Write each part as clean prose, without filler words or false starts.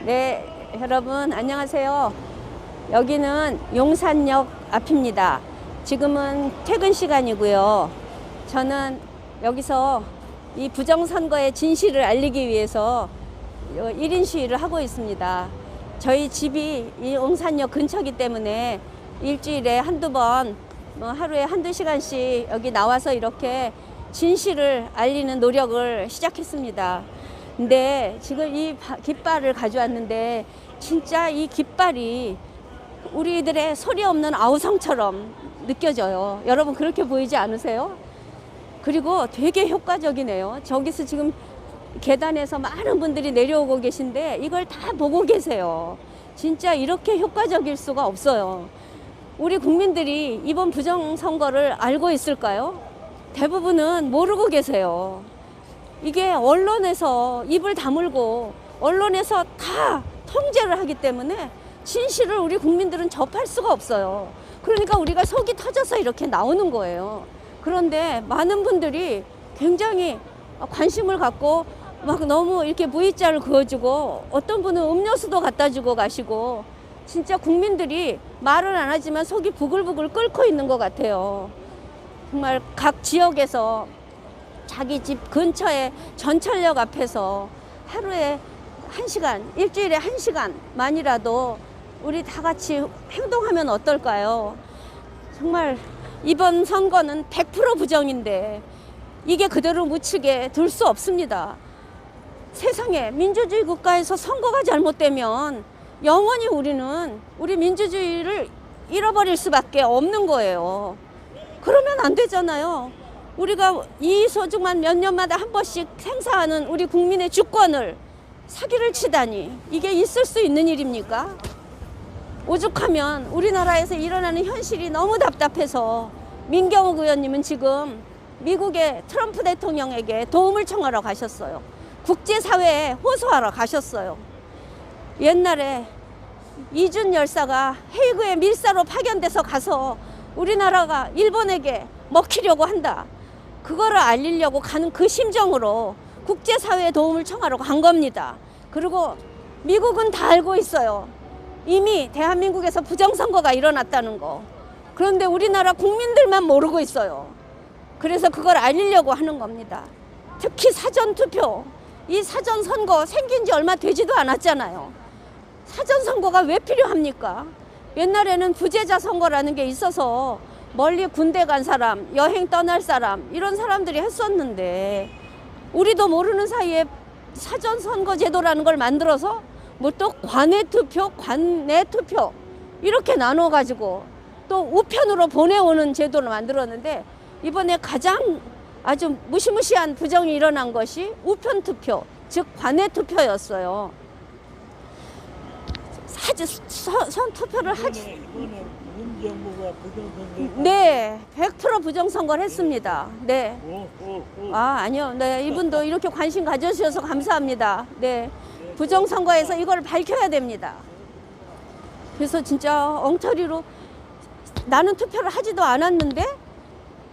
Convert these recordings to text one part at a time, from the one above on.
네, 여러분 안녕하세요. 여기는 용산역 앞입니다. 지금은 퇴근 시간이고요. 저는 여기서 이 부정선거의 진실을 알리기 위해서 1인 시위를 하고 있습니다. 저희 집이 이 용산역 근처이기 때문에 일주일에 한두 번, 하루에 한두 시간씩 여기 나와서 이렇게 진실을 알리는 노력을 시작했습니다. 근데 지금 이 깃발을 가져왔는데 진짜 이 깃발이 우리들의 소리 없는 아우성처럼 느껴져요. 여러분 그렇게 보이지 않으세요? 그리고 되게 효과적이네요. 저기서 지금 계단에서 많은 분들이 내려오고 계신데 이걸 다 보고 계세요. 진짜 이렇게 효과적일 수가 없어요. 우리 국민들이 이번 부정선거를 알고 있을까요? 대부분은 모르고 계세요. 이게 언론에서 입을 다물고 언론에서 다 통제를 하기 때문에 진실을 우리 국민들은 접할 수가 없어요. 그러니까 우리가 속이 터져서 이렇게 나오는 거예요. 그런데 많은 분들이 굉장히 관심을 갖고 막 너무 이렇게 V자를 그어주고 어떤 분은 음료수도 갖다 주고 가시고 진짜 국민들이 말은 안 하지만 속이 부글부글 끓고 있는 것 같아요. 정말 각 지역에서 자기 집 근처에 전철역 앞에서 하루에 1시간, 일주일에 1시간만이라도 우리 다 같이 행동하면 어떨까요? 정말 이번 선거는 100% 부정인데 이게 그대로 묻히게 둘 수 없습니다. 세상에 민주주의 국가에서 선거가 잘못되면 영원히 우리는 우리 민주주의를 잃어버릴 수밖에 없는 거예요. 그러면 안 되잖아요. 우리가 이 소중한 몇 년마다 한 번씩 행사하는 우리 국민의 주권을 사기를 치다니 이게 있을 수 있는 일입니까? 오죽하면 우리나라에서 일어나는 현실이 너무 답답해서 민경욱 의원님은 지금 미국의 트럼프 대통령에게 도움을 청하러 가셨어요. 국제사회에 호소하러 가셨어요. 옛날에 이준 열사가 헤이그의 밀사로 파견돼서 가서 우리나라가 일본에게 먹히려고 한다. 그거를 알리려고 가는 그 심정으로 국제사회에 도움을 청하러 간 겁니다. 그리고 미국은 다 알고 있어요. 이미 대한민국에서 부정선거가 일어났다는 거. 그런데 우리나라 국민들만 모르고 있어요. 그래서 그걸 알리려고 하는 겁니다. 특히 사전투표. 이 사전선거 생긴 지 얼마 되지도 않았잖아요. 사전선거가 왜 필요합니까? 옛날에는 부재자 선거라는 게 있어서 멀리 군대 간 사람, 여행 떠날 사람 이런 사람들이 했었는데 우리도 모르는 사이에 사전선거제도라는 걸 만들어서 뭐 또 관외투표, 관내투표 이렇게 나눠가지고 또 우편으로 보내오는 제도를 만들었는데 이번에 가장 아주 무시무시한 부정이 일어난 것이 우편투표, 즉 관외투표였어요. 선투표를 하지. 문정부가 부정선거. 네, 100% 부정선거를 했습니다. 네. 아니요. 네, 이분도 이렇게 관심 가져주셔서 감사합니다. 네. 부정선거에서 이걸 밝혀야 됩니다. 그래서 진짜 엉터리로 나는 투표를 하지도 않았는데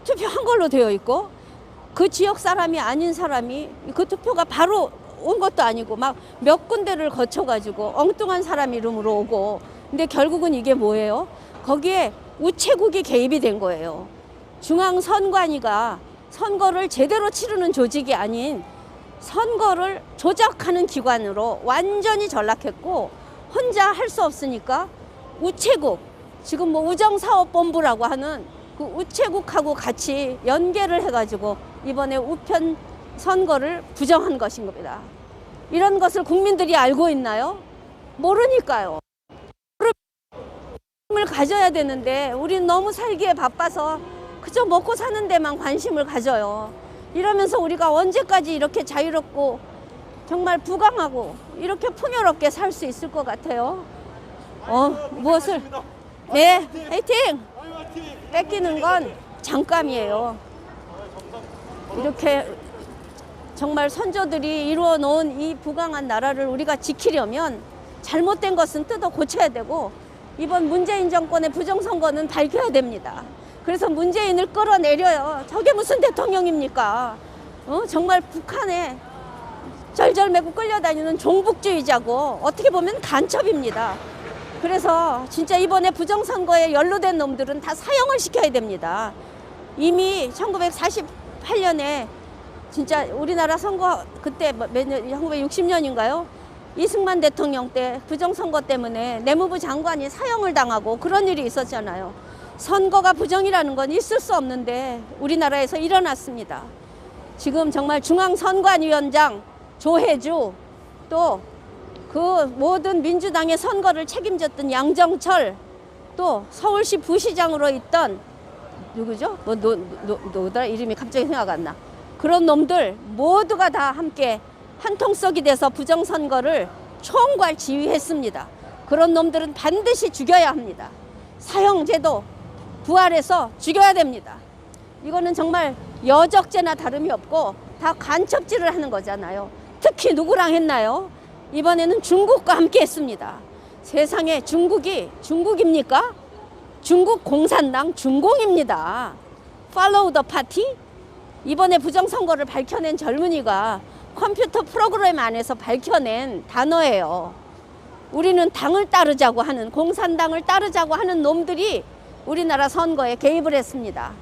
투표한 걸로 되어 있고 그 지역 사람이 아닌 사람이 그 투표가 바로 온 것도 아니고 막 몇 군데를 거쳐가지고 엉뚱한 사람 이름으로 오고 근데 결국은 이게 뭐예요? 거기에 우체국이 개입이 된 거예요. 중앙선관위가 선거를 제대로 치르는 조직이 아닌 선거를 조작하는 기관으로 완전히 전락했고 혼자 할 수 없으니까 우체국, 지금 뭐 우정사업본부라고 하는 그 우체국하고 같이 연계를 해가지고 이번에 우편 선거를 부정한 것인 겁니다. 이런 것을 국민들이 알고 있나요? 모르니까요. 관심을 가져야 되는데 우린 너무 살기에 바빠서 그저 먹고 사는 데만 관심을 가져요. 이러면서 우리가 언제까지 이렇게 자유롭고 정말 부강하고 이렇게 풍요롭게 살 수 있을 것 같아요. 무엇을? 네, 화이팅! 뺏기는 건 잠깐이에요. 이렇게 정말 선조들이 이루어 놓은 이 부강한 나라를 우리가 지키려면 잘못된 것은 뜯어 고쳐야 되고 이번 문재인 정권의 부정선거는 밝혀야 됩니다. 그래서 문재인을 끌어내려요. 저게 무슨 대통령입니까? 정말 북한에 절절 매고 끌려다니는 종북주의자고 어떻게 보면 간첩입니다. 그래서 진짜 이번에 부정선거에 연루된 놈들은 다 사형을 시켜야 됩니다. 이미 1948년에 진짜 우리나라 선거 그때 몇 년, 1960년인가요? 이승만 대통령 때 부정선거 때문에 내무부 장관이 사형을 당하고 그런 일이 있었잖아요. 선거가 부정이라는 건 있을 수 없는데 우리나라에서 일어났습니다. 지금 정말 중앙선관위원장 조혜주, 또 그 모든 민주당의 선거를 책임졌던 양정철, 또 서울시 부시장으로 있던 누구죠? 노더라 이름이 갑자기 생각 안 나. 그런 놈들 모두가 다 함께 한통속이 돼서 부정선거를 총괄 지휘했습니다. 그런 놈들은 반드시 죽여야 합니다. 사형제도 부활해서 죽여야 됩니다. 이거는 정말 여적죄나 다름이 없고 다 간첩질을 하는 거잖아요. 특히 누구랑 했나요? 이번에는 중국과 함께 했습니다. 세상에 중국입니까? 중국 공산당 중공입니다. Follow the party? 이번에 부정선거를 밝혀낸 젊은이가 컴퓨터 프로그램 안에서 밝혀낸 단어예요. 우리는 당을 따르자고 하는, 공산당을 따르자고 하는 놈들이 우리나라 선거에 개입을 했습니다.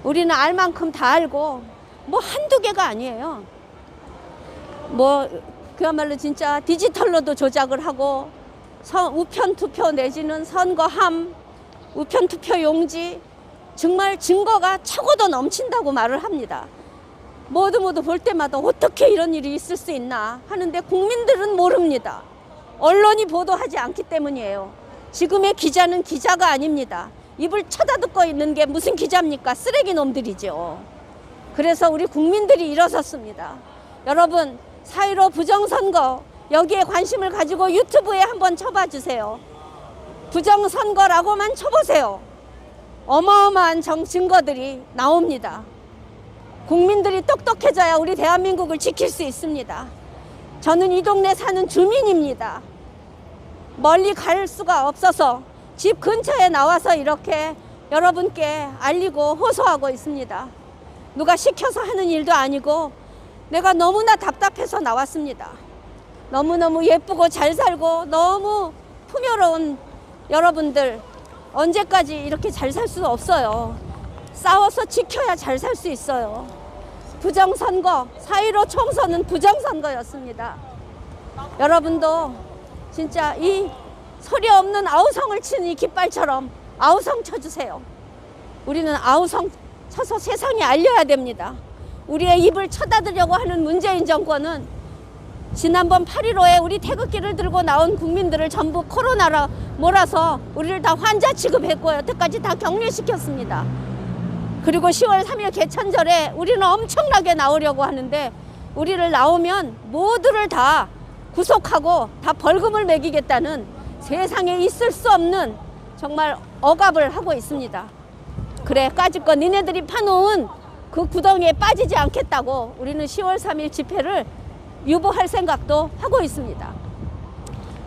우리는 알 만큼 다 알고 뭐 한두 개가 아니에요. 뭐 그야말로 진짜 디지털로도 조작을 하고 우편투표 내지는 선거함, 우편투표 용지, 정말 증거가 차고도 넘친다고 말을 합니다. 모두 볼 때마다 어떻게 이런 일이 있을 수 있나 하는데 국민들은 모릅니다. 언론이 보도하지 않기 때문이에요. 지금의 기자는 기자가 아닙니다. 입을 쳐다듣고 있는 게 무슨 기자입니까? 쓰레기 놈들이죠. 그래서 우리 국민들이 일어섰습니다. 여러분, 4.15 부정선거 여기에 관심을 가지고 유튜브에 한번 쳐봐 주세요. 부정선거라고만 쳐보세요. 어마어마한 증거들이 나옵니다. 국민들이 똑똑해져야 우리 대한민국을 지킬 수 있습니다. 저는 이 동네 사는 주민입니다. 멀리 갈 수가 없어서 집 근처에 나와서 이렇게 여러분께 알리고 호소하고 있습니다. 누가 시켜서 하는 일도 아니고 내가 너무나 답답해서 나왔습니다. 너무너무 예쁘고 잘 살고 너무 풍요로운 여러분들, 언제까지 이렇게 잘 살 수 없어요. 싸워서 지켜야 잘 살 수 있어요. 부정선거, 4.15 총선은 부정선거였습니다. 여러분도 진짜 이 소리 없는 아우성을 치는 이 깃발처럼 아우성 쳐주세요. 우리는 아우성 쳐서 세상에 알려야 됩니다. 우리의 입을 쳐닫으려고 하는 문재인 정권은 지난번 8.15에 우리 태극기를 들고 나온 국민들을 전부 코로나로 몰아서 우리를 다 환자 취급했고 여태까지 다 격리시켰습니다. 그리고 10월 3일 개천절에 우리는 엄청나게 나오려고 하는데 우리를 나오면 모두를 다 구속하고 다 벌금을 매기겠다는 세상에 있을 수 없는 정말 억압을 하고 있습니다. 그래, 까짓거 니네들이 파놓은 그 구덩이에 빠지지 않겠다고 우리는 10월 3일 집회를 유보할 생각도 하고 있습니다.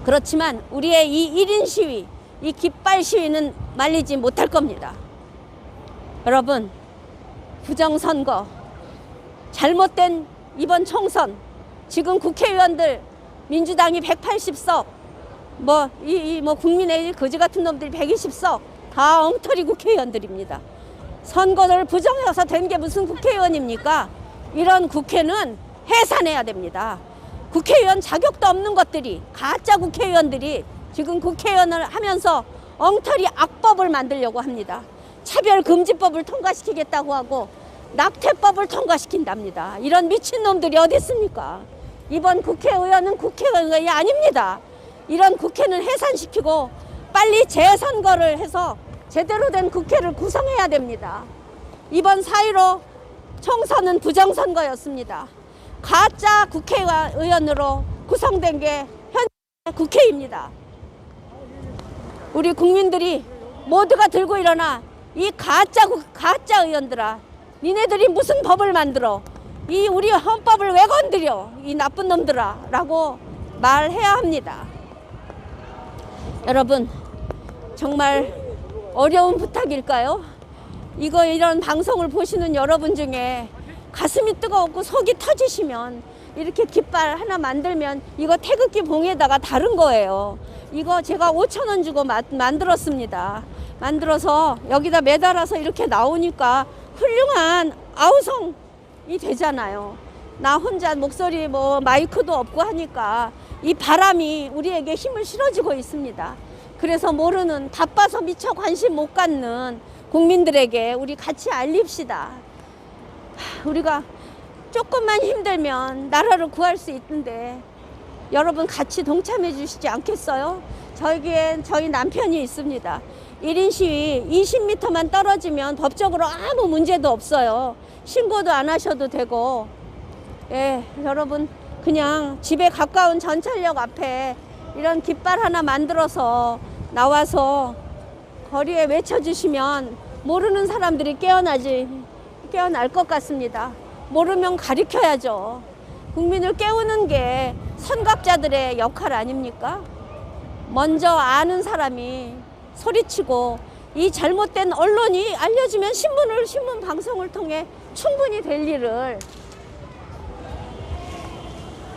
그렇지만 우리의 이 1인 시위, 이 깃발 시위는 말리지 못할 겁니다. 여러분, 부정선거, 잘못된 이번 총선, 지금 국회의원들 민주당이 180석, 국민의 거지 같은 놈들이 120석, 다 엉터리 국회의원들입니다. 선거를 부정해서 된 게 무슨 국회의원입니까? 이런 국회는 해산해야 됩니다. 국회의원 자격도 없는 것들이, 가짜 국회의원들이 지금 국회의원을 하면서 엉터리 악법을 만들려고 합니다. 차별금지법을 통과시키겠다고 하고 낙태법을 통과시킨답니다. 이런 미친놈들이 어디 있습니까? 이번 국회의원은 국회의원이 아닙니다. 이런 국회는 해산시키고 빨리 재선거를 해서 제대로 된 국회를 구성해야 됩니다. 이번 4.15 총선은 부정선거였습니다. 가짜 국회의원으로 구성된 게 현재 국회입니다. 우리 국민들이 모두가 들고 일어나 이 가짜 의원들아, 니네들이 무슨 법을 만들어? 이 우리 헌법을 왜 건드려? 이 나쁜 놈들아 라고 말해야 합니다. 여러분, 정말 어려운 부탁일까요? 이런 방송을 보시는 여러분 중에 가슴이 뜨겁고 속이 터지시면 이렇게 깃발 하나 만들면 이거 태극기 봉에다가 다른 거예요. 이거 제가 5,000원 주고 만들었습니다. 만들어서 여기다 매달아서 이렇게 나오니까 훌륭한 아우성이 되잖아요. 나 혼자 목소리 뭐 마이크도 없고 하니까 이 바람이 우리에게 힘을 실어주고 있습니다. 그래서 모르는, 바빠서 미처 관심 못 갖는 국민들에게 우리 같이 알립시다. 우리가 조금만 힘들면 나라를 구할 수 있는데 여러분 같이 동참해 주시지 않겠어요? 저기엔 저희 남편이 있습니다. 1인 시위 20m만 떨어지면 법적으로 아무 문제도 없어요. 신고도 안 하셔도 되고. 예, 여러분 그냥 집에 가까운 전철역 앞에 이런 깃발 하나 만들어서 나와서 거리에 외쳐주시면 모르는 사람들이 깨어날 것 같습니다. 모르면 가르쳐야죠. 국민을 깨우는 게 선각자들의 역할 아닙니까? 먼저 아는 사람이 소리치고 이 잘못된 언론이 알려주면 신문 방송을 통해 충분히 될 일을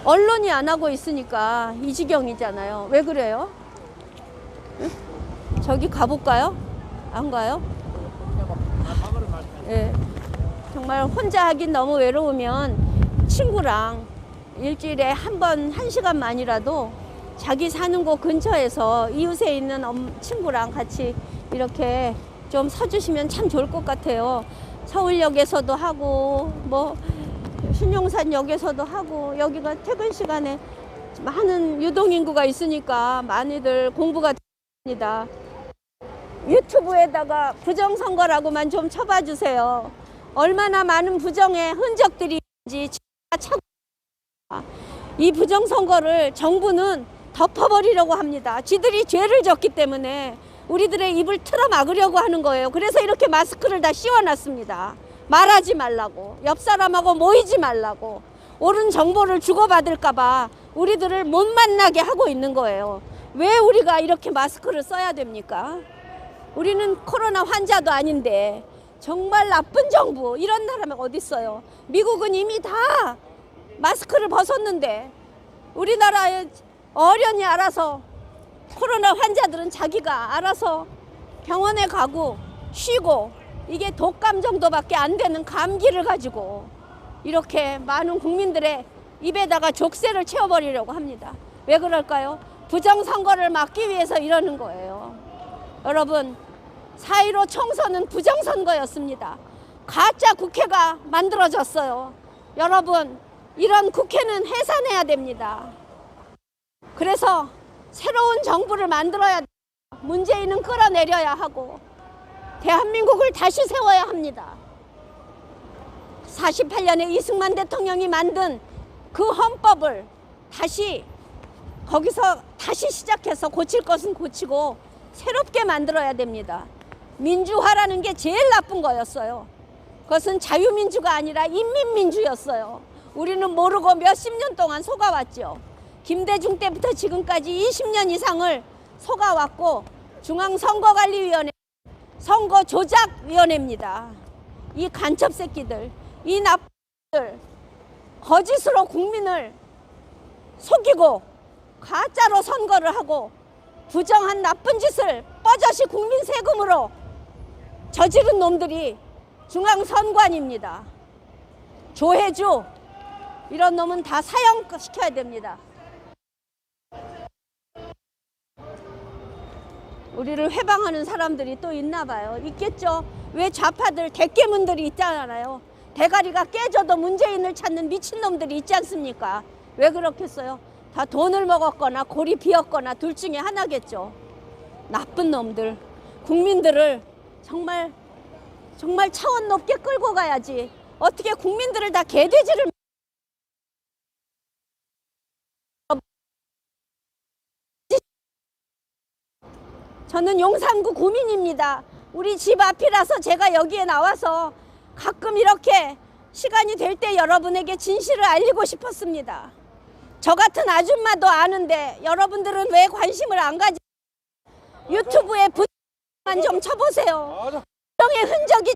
언론이 안 하고 있으니까 이 지경이잖아요. 왜 그래요? 응? 저기 가볼까요? 안 가요? 예. 정말 혼자 하긴 너무 외로우면 친구랑 일주일에 한 번, 1시간만이라도 자기 사는 곳 근처에서 이웃에 있는 친구랑 같이 이렇게 좀 서주시면 참 좋을 것 같아요. 서울역에서도 하고 뭐 신용산역에서도 하고, 여기가 퇴근 시간에 많은 유동인구가 있으니까 많이들 공부가 됩니다. 유튜브에다가 부정선거라고만 좀 쳐봐 주세요. 얼마나 많은 부정의 흔적들이 있는지 찾고, 이 부정선거를 정부는 덮어버리려고 합니다. 지들이 죄를 졌기 때문에 우리들의 입을 틀어 막으려고 하는 거예요. 그래서 이렇게 마스크를 다 씌워놨습니다. 말하지 말라고, 옆 사람하고 모이지 말라고, 옳은 정보를 주고받을까봐 우리들을 못 만나게 하고 있는 거예요. 왜 우리가 이렇게 마스크를 써야 됩니까? 우리는 코로나 환자도 아닌데 정말 나쁜 정부, 이런 나라가 어디 있어요? 미국은 이미 다 마스크를 벗었는데 우리나라의 어련히 알아서, 코로나 환자들은 자기가 알아서 병원에 가고 쉬고, 이게 독감 정도밖에 안 되는 감기를 가지고 이렇게 많은 국민들의 입에다가 족쇄를 채워버리려고 합니다. 왜 그럴까요? 부정선거를 막기 위해서 이러는 거예요. 여러분, 4.15 총선은 부정선거였습니다. 가짜 국회가 만들어졌어요. 여러분, 이런 국회는 해산해야 됩니다. 그래서 새로운 정부를 만들어야 돼요. 문재인은 끌어내려야 하고 대한민국을 다시 세워야 합니다. 48년에 이승만 대통령이 만든 그 헌법을 거기서 다시 시작해서 고칠 것은 고치고 새롭게 만들어야 됩니다. 민주화라는 게 제일 나쁜 거였어요. 그것은 자유민주가 아니라 인민민주였어요. 우리는 모르고 몇십 년 동안 속아왔죠. 김대중 때부터 지금까지 20년 이상을 속아왔고, 중앙선거관리위원회, 선거조작위원회입니다. 이 간첩 새끼들, 이 나쁜 거짓으로 국민을 속이고 가짜로 선거를 하고 부정한 나쁜 짓을 뻐젓이 국민 세금으로 저지른 놈들이 중앙선관위입니다. 조혜주, 이런 놈은 다 사형시켜야 됩니다. 우리를 회방하는 사람들이 또 있나 봐요. 있겠죠. 왜 좌파들, 대깨문들이 있잖아요. 대가리가 깨져도 문재인을 찾는 미친놈들이 있지 않습니까? 왜 그렇겠어요? 다 돈을 먹었거나 골이 비었거나 둘 중에 하나겠죠. 나쁜 놈들, 국민들을 정말 차원 높게 끌고 가야지. 어떻게 국민들을 다 개돼지를, 저는 용산구 구민입니다. 우리 집 앞이라서 제가 여기에 나와서 가끔 이렇게 시간이 될 때 여러분에게 진실을 알리고 싶었습니다. 저 같은 아줌마도 아는데 여러분들은 왜 관심을 안 가지? 유튜브에 부정만 좀 쳐보세요. 부정의 흔적이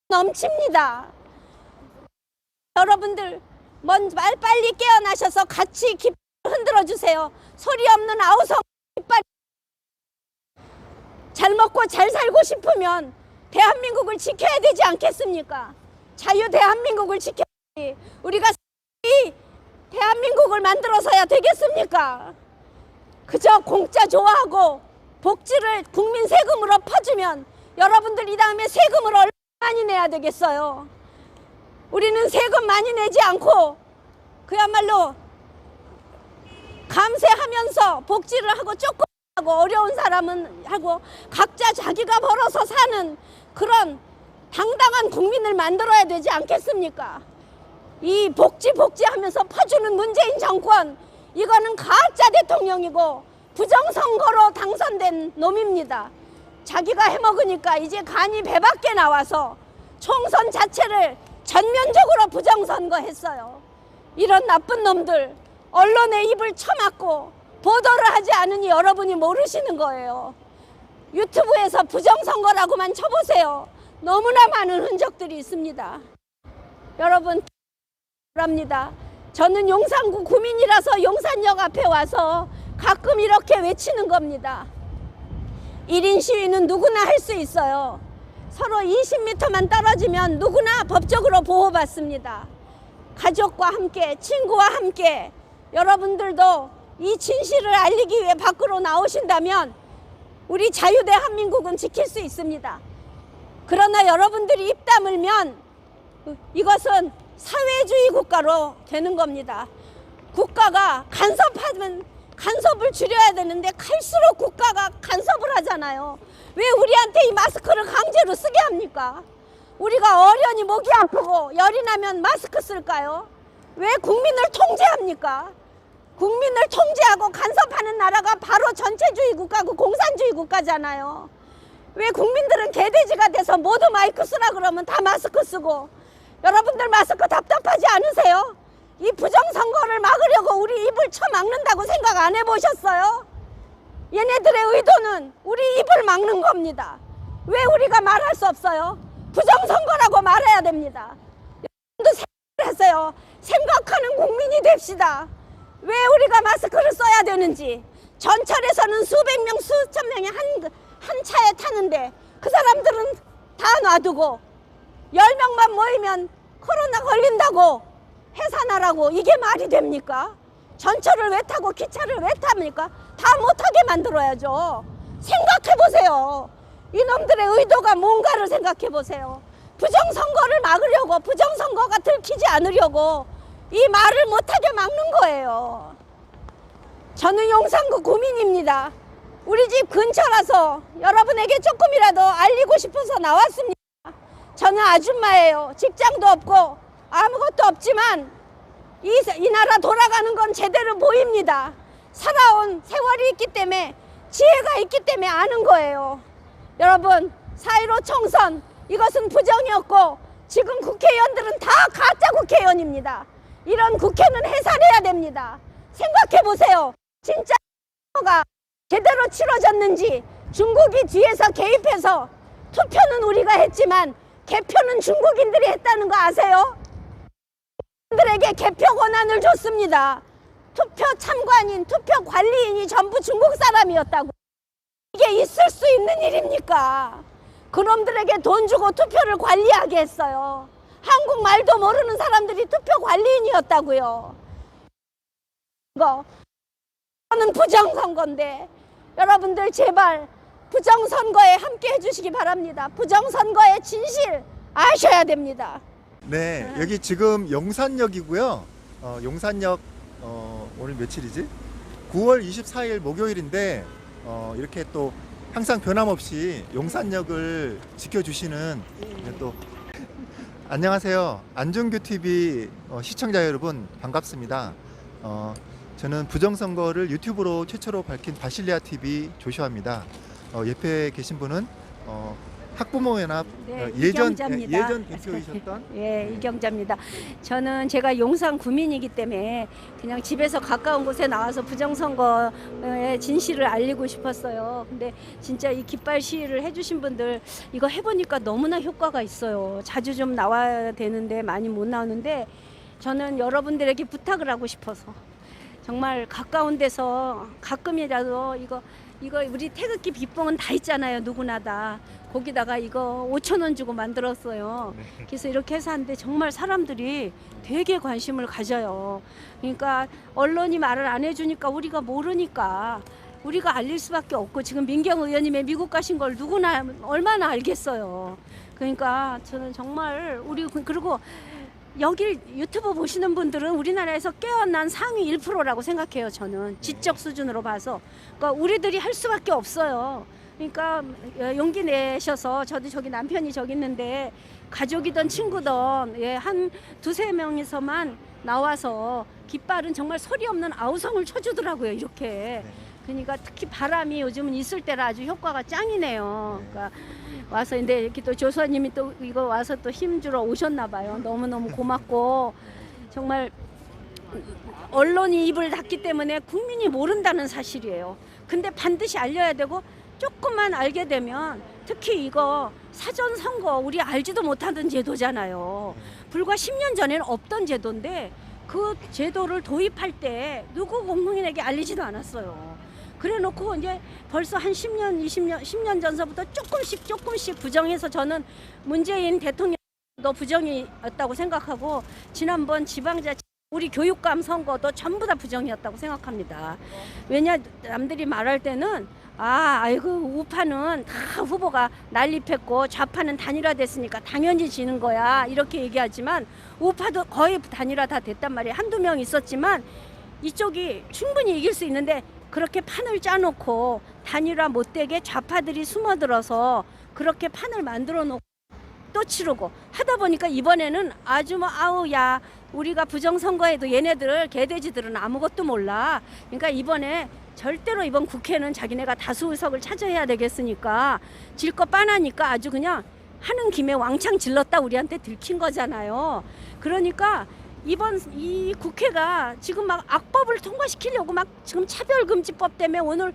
넘칩니다. 여러분들 빨리 깨어나셔서 같이 깃발 흔들어 주세요. 소리 없는 아우성 깃발. 잘 먹고 잘 살고 싶으면 대한민국을 지켜야 되지 않겠습니까? 자유 대한민국을 지켜야지. 우리가 이 대한민국을 만들어서야 되겠습니까? 그저 공짜 좋아하고 복지를 국민 세금으로 퍼주면 여러분들 이 다음에 세금을 얼마나 많이 내야 되겠어요? 우리는 세금 많이 내지 않고 그야말로 감세하면서 복지를 하고 조금 하고 어려운 사람은 하고 각자 자기가 벌어서 사는 그런 당당한 국민을 만들어야 되지 않겠습니까? 이 복지 하면서 퍼주는 문재인 정권, 이거는 가짜 대통령이고 부정선거로 당선된 놈입니다. 자기가 해먹으니까 이제 간이 배밖에 나와서 총선 자체를 전면적으로 부정선거했어요. 이런 나쁜 놈들 언론의 입을 쳐막고 보도를 하지 않으니 여러분이 모르시는 거예요. 유튜브에서 부정선거라고만 쳐보세요. 너무나 많은 흔적들이 있습니다. 여러분 합니다. 저는 용산구 구민이라서 용산역 앞에 와서 가끔 이렇게 외치는 겁니다. 1인 시위는 누구나 할 수 있어요. 서로 20m만 떨어지면 누구나 법적으로 보호받습니다. 가족과 함께, 친구와 함께 여러분들도 이 진실을 알리기 위해 밖으로 나오신다면 우리 자유대한민국은 지킬 수 있습니다. 그러나 여러분들이 입 다물면 이것은 사회주의 국가로 되는 겁니다. 국가가 간섭하면 간섭을 줄여야 되는데 갈수록 국가가 간섭을 하잖아요. 왜 우리한테 이 마스크를 강제로 쓰게 합니까? 우리가 어련히 목이 아프고 열이 나면 마스크 쓸까요? 왜 국민을 통제합니까? 국민을 통제하고 간섭하는 나라가 바로 전체주의 국가고 공산주의 국가잖아요. 왜 국민들은 개돼지가 돼서 모두 마이크 쓰라 그러면 다 마스크 쓰고, 여러분들 마스크 답답하지 않으세요? 이 부정선거를 막으려고 우리 입을 쳐막는다고 생각 안 해보셨어요? 얘네들의 의도는 우리 입을 막는 겁니다. 왜 우리가 말할 수 없어요? 부정선거라고 말해야 됩니다. 여러분도 생각하세요. 생각하는 국민이 됩시다. 왜 우리가 마스크를 써야 되는지. 전철에서는 수백 명, 수천 명이 한 차에 타는데 그 사람들은 다 놔두고 10명만 모이면 코로나 걸린다고 해산하라고, 이게 말이 됩니까? 전철을 왜 타고 기차를 왜 탑니까? 다 못하게 만들어야죠. 생각해보세요. 이놈들의 의도가 뭔가를 생각해보세요. 부정선거를 막으려고, 부정선거가 들키지 않으려고 이 말을 못하게 막는 거예요. 저는 용산구 구민입니다. 우리 집 근처라서 여러분에게 조금이라도 알리고 싶어서 나왔습니다. 저는 아줌마예요. 직장도 없고 아무것도 없지만 이 나라 돌아가는 건 제대로 보입니다. 살아온 세월이 있기 때문에, 지혜가 있기 때문에 아는 거예요. 여러분, 4.15 총선, 이것은 부정이었고 지금 국회의원들은 다 가짜 국회의원입니다. 이런 국회는 해산해야 됩니다. 생각해 보세요. 진짜 선거가 제대로 치러졌는지. 중국이 뒤에서 개입해서 투표는 우리가 했지만 개표는 중국인들이 했다는 거 아세요? 들에게 개표 권한을 줬습니다. 투표 참관인, 투표 관리인이 전부 중국 사람이었다고. 이게 있을 수 있는 일입니까? 그놈들에게 돈 주고 투표를 관리하게 했어요. 한국말도 모르는 사람들이 투표 관리인이었다고요. 이거는 부정선거인데 여러분들 제발 부정선거에 함께 해주시기 바랍니다. 부정선거의 진실 아셔야 됩니다. 네, 여기 지금 용산역이고요. 용산역 오늘 며칠이지? 9월 24일 목요일인데 이렇게 또 항상 변함없이 용산역을 지켜주시는 또 안녕하세요. 안중규 TV 시청자 여러분 반갑습니다. 저는 부정선거를 유튜브로 최초로 밝힌 바실리아 TV 조슈아입니다. 옆에 계신 분은 학부모연합 네, 예전 이경자입니다. 대표이셨던 예, 이경자입니다. 저는 제가 용산 구민이기 때문에 그냥 집에서 가까운 곳에 나와서 부정선거의 진실을 알리고 싶었어요. 근데 진짜 이 깃발 시위를 해주신 분들 이거 해보니까 너무나 효과가 있어요. 자주 좀 나와야 되는데 많이 못 나오는데 저는 여러분들에게 부탁을 하고 싶어서 정말 가까운 데서 가끔이라도 이거 우리 태극기 빗봉은 다 있잖아요. 누구나 다. 거기다가 이거 5,000원 주고 만들었어요. 그래서 이렇게 해서 하는데 정말 사람들이 되게 관심을 가져요. 그러니까 언론이 말을 안 해주니까 우리가 모르니까 우리가 알릴 수밖에 없고, 지금 민경 의원님의 미국 가신 걸 누구나 얼마나 알겠어요. 그러니까 저는 정말 그리고 여기 유튜브 보시는 분들은 우리나라에서 깨어난 상위 1%라고 생각해요. 저는 지적 수준으로 봐서. 그러니까 우리들이 할 수밖에 없어요. 그러니까 용기 내셔서, 저도 저기 남편이 저기 있는데 가족이든 친구든 한 두세 명이서만 나와서 깃발은 정말 소리 없는 아우성을 쳐주더라고요. 이렇게. 그러니까 특히 바람이 요즘은 있을 때라 아주 효과가 짱이네요. 그러니까 와서, 근데 이렇게 또 조수아님이 또 이거 와서 또 힘주러 오셨나 봐요. 너무너무 고맙고, 정말 언론이 입을 닫기 때문에 국민이 모른다는 사실이에요. 근데 반드시 알려야 되고, 조금만 알게 되면, 특히 이거 사전 선거 우리 알지도 못하던 제도잖아요. 불과 10년 전에는 없던 제도인데 그 제도를 도입할 때 누구 국민에게 알리지도 않았어요. 그래 놓고 이제 벌써 한 10년, 20년, 10년 전서부터 조금씩 부정해서, 저는 문재인 대통령도 부정이었다고 생각하고, 지난번 지방자치 우리 교육감 선거도 전부 다 부정이었다고 생각합니다. 왜냐, 남들이 말할 때는 아이고 우파는 다 후보가 난립했고 좌파는 단일화됐으니까 당연히 지는 거야, 이렇게 얘기하지만 우파도 거의 단일화 다 됐단 말이에요. 한두 명 있었지만 이쪽이 충분히 이길 수 있는데, 그렇게 판을 짜놓고 단일화 못되게 좌파들이 숨어들어서 그렇게 판을 만들어 놓고 또 치르고 하다 보니까 이번에는 아주 야, 우리가 부정선거에도 얘네들 개돼지들은 아무것도 몰라. 그러니까 이번에 절대로 이번 국회는 자기네가 다수 의석을 차지해야 되겠으니까 질 거 뻔하니까 아주 그냥 하는 김에 왕창 질렀다 우리한테 들킨 거잖아요. 그러니까 이번 이 국회가 지금 막 악법을 통과시키려고 막 지금 차별금지법 때문에 오늘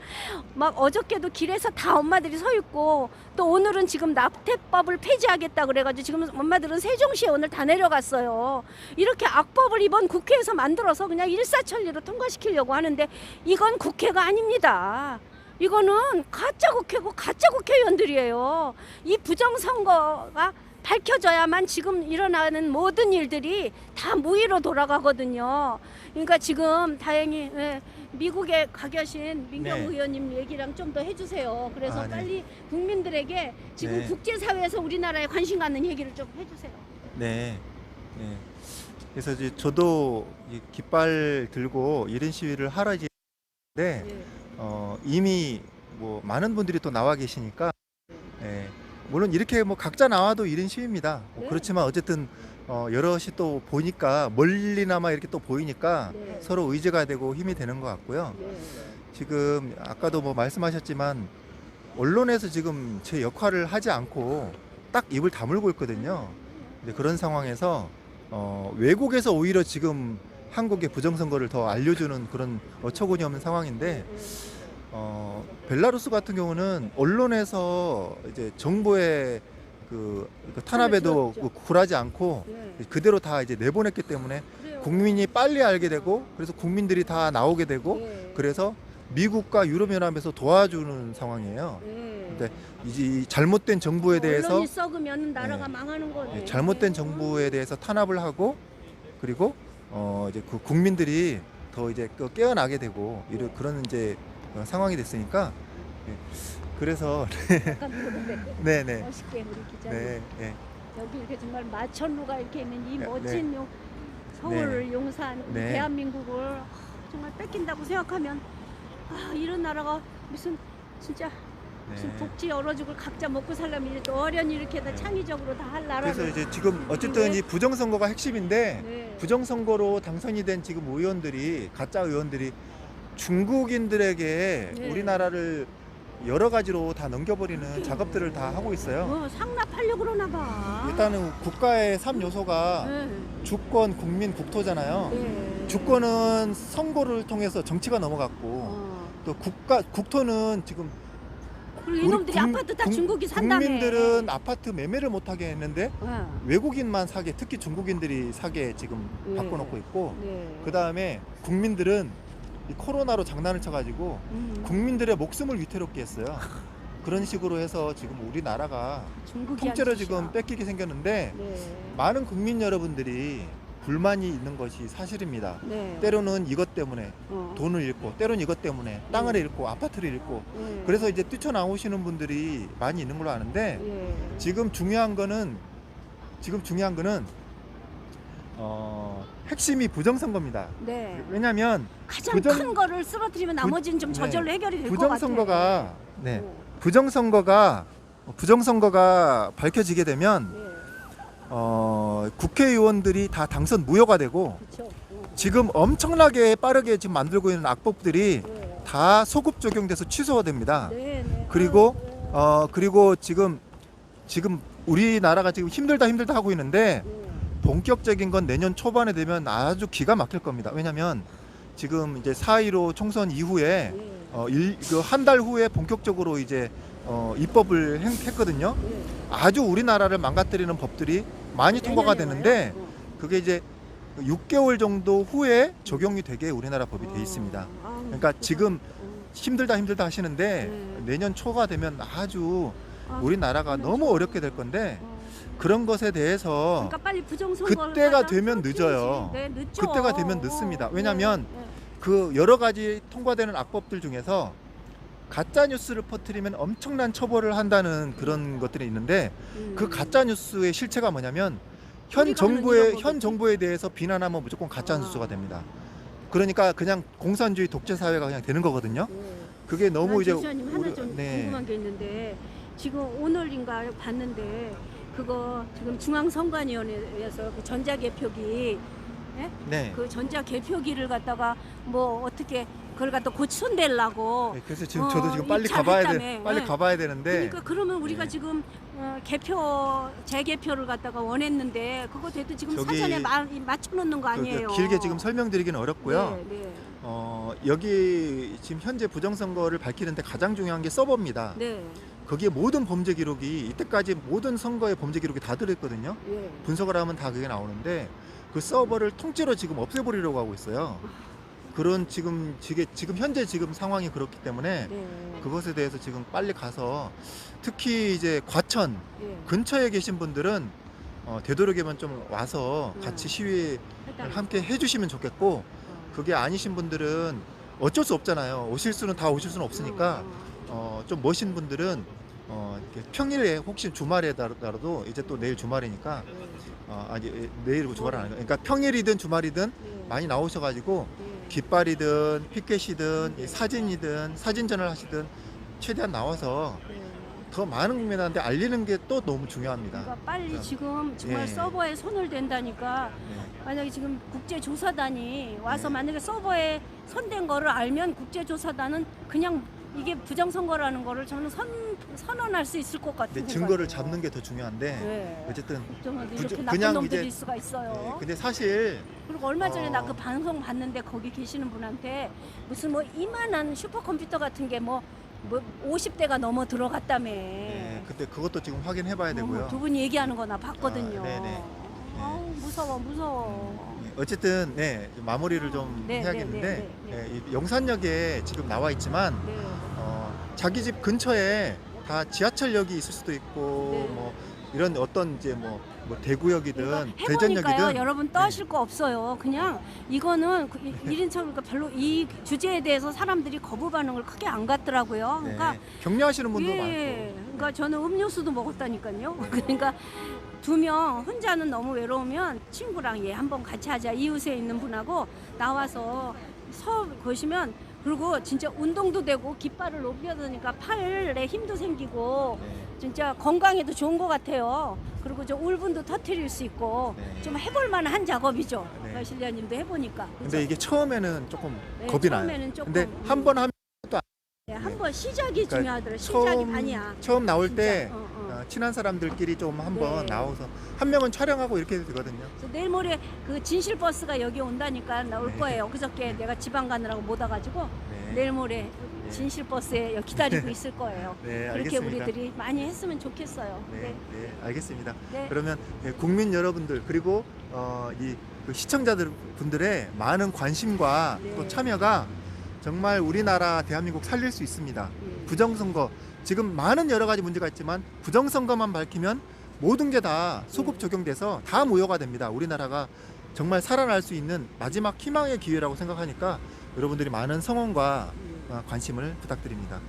막 어저께도 길에서 다 엄마들이 서 있고, 또 오늘은 지금 낙태법을 폐지하겠다 그래가지고 지금 엄마들은 세종시에 오늘 다 내려갔어요. 이렇게 악법을 이번 국회에서 만들어서 그냥 일사천리로 통과시키려고 하는데, 이건 국회가 아닙니다. 이거는 가짜 국회고 가짜 국회의원들이에요. 이 부정선거가 밝혀져야만 지금 일어나는 모든 일들이 다 무위로 돌아가거든요. 그러니까 지금 다행히 미국에 가 계신 민경 네. 의원님 얘기랑 좀 더 해주세요. 그래서 네. 빨리 국민들에게 지금 네. 국제사회에서 우리나라에 관심 갖는 얘기를 좀 해주세요. 네. 네. 그래서 이제 저도 이 깃발 들고 이런 시위를 하러 이제 네. 이미 뭐 많은 분들이 또 나와 계시니까, 예, 물론 이렇게 뭐 각자 나와도 이런 시위입니다. 네. 그렇지만 어쨌든 여럿이 또 보니까, 멀리나마 이렇게 또 보이니까 네. 서로 의지가 되고 힘이 되는 것 같고요. 네. 지금 아까도 뭐 말씀하셨지만 언론에서 지금 제 역할을 하지 않고 딱 입을 다물고 있거든요. 근데 그런 상황에서 외국에서 오히려 지금 한국의 부정선거를 더 알려주는 그런 어처구니 없는 상황인데, 벨라루스 같은 경우는 언론에서 이제 정보의 그 탄압에도 줄었죠. 굴하지 않고 네. 그대로 다 이제 내보냈기 때문에 그래요. 국민이 빨리 알게 되고, 그래서 국민들이 다 나오게 되고, 네. 그래서 미국과 유럽연합에서 도와주는 상황이에요. 네. 근데 이 잘못된 정부에 대해서, 언론이 썩으면 나라가 네. 망하는 거네. 잘못된 정부에 대해서 탄압을 하고, 그리고 이제 그 국민들이 더 이제 깨어나게 되고, 이런 그런 이제 상황이 됐으니까, 예. 그래서 약간 그런데 네네. 멋있게 우리 기자님. 네, 네. 여기 이렇게 정말 마천루가 이렇게 있는 이 네, 멋진 서울, 용산, 우리 네. 대한민국을 정말 뺏긴다고 생각하면, 이런 나라가 무슨 진짜 무슨 네. 복지 열어주고 각자 먹고 살려면 이렇게 어련히 이렇게 다 네. 창의적으로 다 할 나라를. 그래서 이제 지금 어쨌든 이 부정선거가 핵심인데, 네. 부정선거로 당선이 된 지금 의원들이, 가짜 의원들이 중국인들에게 네. 우리나라를 여러 가지로 다 넘겨버리는 작업들을 다 하고 있어요. 상납하려고 그러나 봐. 일단은 국가의 3요소가 네. 주권, 국민, 국토잖아요. 네. 그리고 이놈들이 아파트 다 중국이 산다며. 국민들은 아파트 매매를 못하게 했는데 네. 외국인만 사게, 특히 중국인들이 사게 지금 네. 바꿔놓고 있고, 네. 그 다음에 국민들은 이 코로나로 장난을 쳐가지고 국민들의 목숨을 위태롭게 했어요. 그런 식으로 해서 지금 우리나라가 중국이 통째로 한 지금 짓이야. 뺏기게 생겼는데, 네. 많은 국민 여러분들이 불만이 있는 것이 사실입니다. 네. 때로는 이것 때문에 돈을 잃고, 때로는 이것 때문에 땅을 네. 잃고, 아파트를 잃고, 네. 그래서 이제 뛰쳐나오시는 분들이 많이 있는 걸로 아는데, 네. 지금 중요한 거는 핵심이 부정선거입니다. 네. 왜냐하면 가장 큰 거를 쓰러뜨리면 나머지는 좀 저절로 해결이 될 것 같아요. 부정선거가 네, 오. 부정선거가 밝혀지게 되면 네. 국회의원들이 다 당선 무효가 되고, 그렇죠. 지금 엄청나게 빠르게 지금 만들고 있는 악법들이 네. 다 소급 적용돼서 취소가 됩니다. 네. 네. 그리고 아유, 그리고 지금 우리나라가 지금 힘들다 하고 있는데, 네. 본격적인 건 내년 초반에 되면 아주 기가 막힐 겁니다. 왜냐하면 지금 이제 4.15 총선 이후에 네. 한 달 후에 본격적으로 이제 입법을 했거든요. 네. 아주 우리나라를 망가뜨리는 법들이 많이 통과가 되는데, 그게 이제 6개월 정도 후에 적용이 되게 우리나라 법이 돼 있습니다. 그러니까 지금 힘들다 하시는데, 네. 내년 초가 되면 아주 우리나라가 너무 어렵게 될 건데, 그런 것에 대해서 그러니까 빨리 부정선거를 그때가 하자. 되면 그렇지. 늦어요. 네, 늦죠. 그때가 되면 늦습니다. 왜냐하면 네. 그 여러 가지 통과되는 악법들 중에서 가짜 뉴스를 퍼뜨리면 엄청난 처벌을 한다는 그런 것들이 있는데, 그 가짜 뉴스의 실체가 뭐냐면 현 우리가 하는 이런 거겠지. 정부에 대해서 비난하면 무조건 가짜 뉴스가 됩니다. 그러니까 그냥 공산주의 독재 사회가 그냥 되는 거거든요. 네. 그게 너무 이제 지수님 하나 좀 네. 궁금한 게 있는데, 지금 오늘인가 봤는데 그거 지금 중앙선관위원회에서 그 전자개표기, 예? 네. 그 전자개표기를 갖다가 뭐 어떻게 그걸 갖다 손대려고. 네, 그래서 지금 저도 지금 빨리 입찰했다며. 빨리 네. 가봐야 되는데, 그러니까 그러면 우리가 네. 지금 재개표를 갖다가 원했는데 그거 돼도 지금 저기 사전에 맞춰놓는 거 아니에요? 길게 지금 설명드리기는 어렵고요. 네, 네. 여기 지금 현재 부정선거를 밝히는데 가장 중요한 게 서버입니다. 네. 거기에 모든 범죄 기록이, 이때까지 모든 선거의 범죄 기록이 다 들어있거든요. 예. 분석을 하면 다 그게 나오는데, 그 서버를 통째로 지금 없애버리려고 하고 있어요. 그런 지금 현재 지금 상황이 그렇기 때문에 네. 그것에 대해서 지금 빨리 가서, 특히 이제 과천 예. 근처에 계신 분들은 되도록이면 좀 와서 같이 시위를 함께 해주시면 좋겠고, 그게 아니신 분들은 어쩔 수 없잖아요. 오실 수는 없으니까 좀 멋진 분들은 이렇게 평일에, 혹시 주말에라도, 이제 또 내일 주말이니까, 아니 내일 주말은 아니고, 그러니까 평일이든 주말이든 많이 나오셔가지고 깃발이든 피켓이든 사진이든 사진전을 하시든 최대한 나와서 더 많은 국민한테 알리는 게 또 너무 중요합니다. 그러니까 빨리 그래서, 지금 정말 예. 서버에 손을 댄다니까. 네. 만약에 지금 국제조사단이 와서 네. 만약에 서버에 손댄 거를 알면 국제조사단은 그냥 이게 부정선거라는 거를 저는 선언할 수 있을 것 같은 근데 생각이에요. 증거를 잡는 게 더 중요한데, 네. 어쨌든 국정원도 부정- 이렇게 나쁜 그냥 놈들일 이제- 수가 있어요. 근데 사실 그리고 얼마 전에 나 어. 그 방송 봤는데 거기 계시는 분한테 무슨 뭐 이만한 슈퍼컴퓨터 같은 게 뭐 50대가 넘어 들어갔다며. 근데 그것도 지금 확인해봐야 되고요. 두 분이 얘기하는 거 나 봤거든요. 네네. 아우, 무서워. 어쨌든 마무리를 좀 네, 해야겠는데, 네, 네, 이 영산역에 지금 나와 있지만, 네. 자기 집 근처에 다 지하철역이 있을 수도 있고, 네. 뭐 이런 어떤 이제 뭐 대구역이든 그러니까 해보니까요, 대전역이든, 여러분 떠실 거 없어요. 그냥 이거는 1인称, 그러니까 별로 이 주제에 대해서 사람들이 거부 반응을 크게 안 갖더라고요. 그러니까 격려하시는 분도 예, 많고. 그러니까 저는 음료수도 먹었다니까요. 그러니까 2명 혼자는 너무 외로우면 친구랑 한번 같이 하자. 이웃에 있는 분하고 나와서 보시면, 그리고 진짜 운동도 되고 깃발을 높여다니까 팔에 힘도 생기고 진짜 건강에도 좋은 것 같아요. 그리고 저 울분도 터트릴 수 있고 좀 해볼 만한 작업이죠. 네. 실장님도 해보니까. 그죠? 근데 이게 처음에는 조금 네, 겁이 나요. 처음에는 조금, 근데 한 번 하면 한번 시작이 그러니까 중요하더라. 시작이 반이야. 처음 나올 진짜. 때 어. 친한 사람들끼리 좀 한번 네. 나와서 한 명은 촬영하고 이렇게 해도 되거든요. 그래서 내일 모레 그 진실 버스가 여기 온다니까 나 올 네. 거예요. 그저께 내가 지방 가느라고 못 와가지고 네. 내일 모레 예. 진실버스에 기다리고 있을 거예요. 네, 그렇게 알겠습니다. 우리들이 많이 했으면 좋겠어요. 네, 네, 알겠습니다. 네. 그러면 국민 여러분들 그리고 그 시청자들 분들의 많은 관심과 네. 또 참여가 정말 우리나라 대한민국 살릴 수 있습니다. 부정선거 지금 많은 여러 가지 문제가 있지만 부정선거만 밝히면 모든 게 다 소급 적용돼서 다 무효가 됩니다. 우리나라가 정말 살아날 수 있는 마지막 희망의 기회라고 생각하니까 여러분들이 많은 성원과 관심을 부탁드립니다.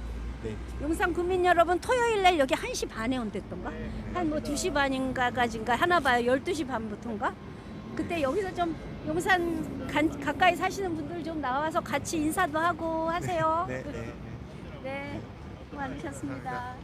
네. 용산 국민 여러분, 토요일 날 여기 1시 반에 온댔던가? 한 뭐 2시 반인가까지인가 하나 봐요. 12시 반부터인가? 그때 여기서 좀 용산 가까이 사시는 분들 좀 나와서 같이 인사도 하고 하세요. 네, 네, 네. 네, 수고하셨습니다.